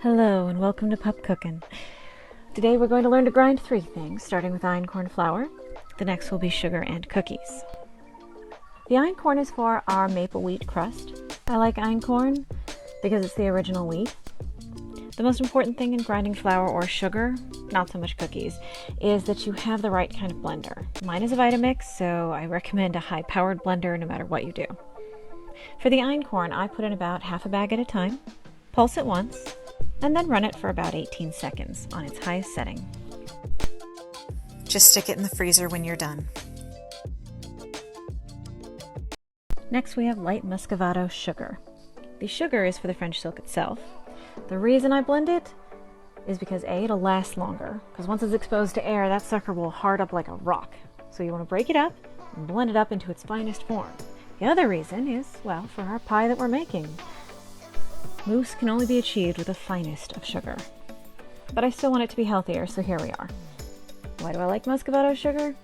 Hello and welcome to PupCookin. Today we're going to learn to grind 3 things, starting with einkorn flour. The next will be sugar and cookies. The einkorn is for our maple wheat crust. I like einkorn because it's the original wheat. The most important thing in grinding flour or sugar, not so much cookies, is that you have the right kind of blender. Mine is a Vitamix, so I recommend a high-powered blender no matter what you do. For the einkorn, I put in about half a bag at a time, pulse it once, and then run it for about 18 seconds on its highest setting. Just stick it in the freezer when you're done. Next we have light muscovado sugar. The sugar is for the French silk itself. The reason I blend it is because A, it'll last longer, because once it's exposed to air, that sucker will hard up like a rock. So you want to break it up and blend it up into its finest form. The other reason is, well, for our pie that we're making. Mousse can only be achieved with the finest of sugar. But I still want it to be healthier, so here we are. Why do I like muscovado sugar?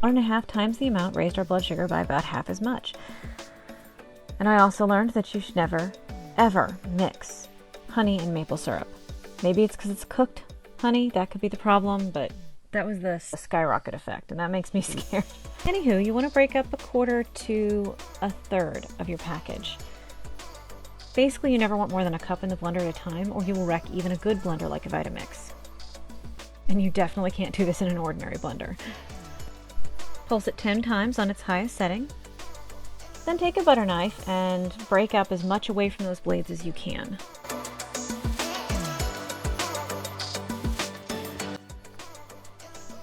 1.5 times the amount raised our blood sugar by about half as much. And I also learned that you should never, ever mix honey and maple syrup. Maybe it's because it's cooked honey, that could be the problem, but that was the skyrocket effect, and that makes me scared. Anywho, you want to break up 1/4 to 1/3 of your package. Basically, you never want more than a cup in the blender at a time, or you will wreck even a good blender like a Vitamix. And you definitely can't do this in an ordinary blender. Pulse it 10 times on its highest setting. Then take a butter knife and break up as much away from those blades as you can.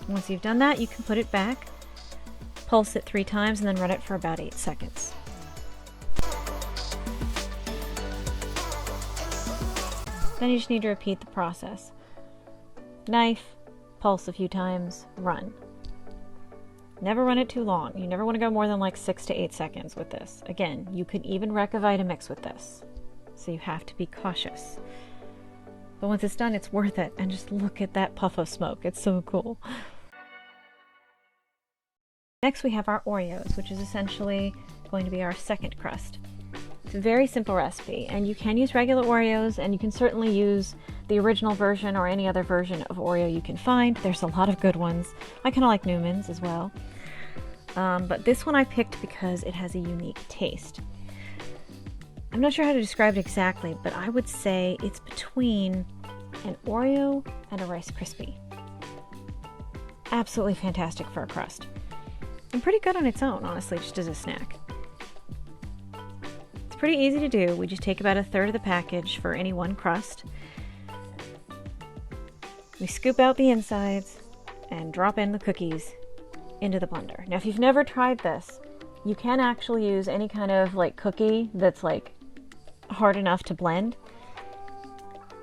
Once you've done that, you can put it back, pulse it 3 times, and then run it for about 8 seconds. Then you just need to repeat the process. Knife, pulse a few times, run. Never run it too long. You never want to go more than like 6 to 8 seconds with this. Again, you could even wreck a Vitamix with this, so you have to be cautious. But once it's done, it's worth it, and just look at that puff of smoke. It's so cool. Next we have our Oreos, which is essentially going to be our second crust. It's a very simple recipe, and you can use regular Oreos, and you can certainly use the original version or any other version of Oreo you can find. There's a lot of good ones. I kind of like Newman's as well. But this one I picked because it has a unique taste. I'm not sure how to describe it exactly, but I would say it's between an Oreo and a Rice Krispie. Absolutely fantastic for a crust. And pretty good on its own, honestly, just as a snack. It's pretty easy to do. We just take about 1/3 of the package for any one crust. We scoop out the insides and drop in the cookies into the blender. Now, if you've never tried this, you can actually use any kind of like cookie that's like hard enough to blend,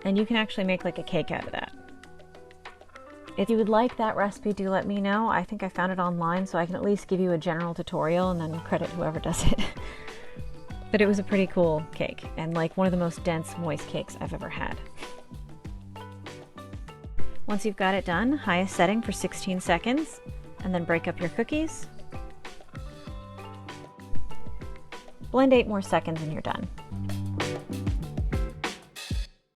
and you can actually make like a cake out of that. If you would like that recipe, do let me know. I think I found it online, so I can at least give you a general tutorial and then credit whoever does it. But it was a pretty cool cake, and like one of the most dense, moist cakes I've ever had. Once you've got it done, highest setting for 16 seconds, and then break up your cookies. Blend 8 more seconds and you're done.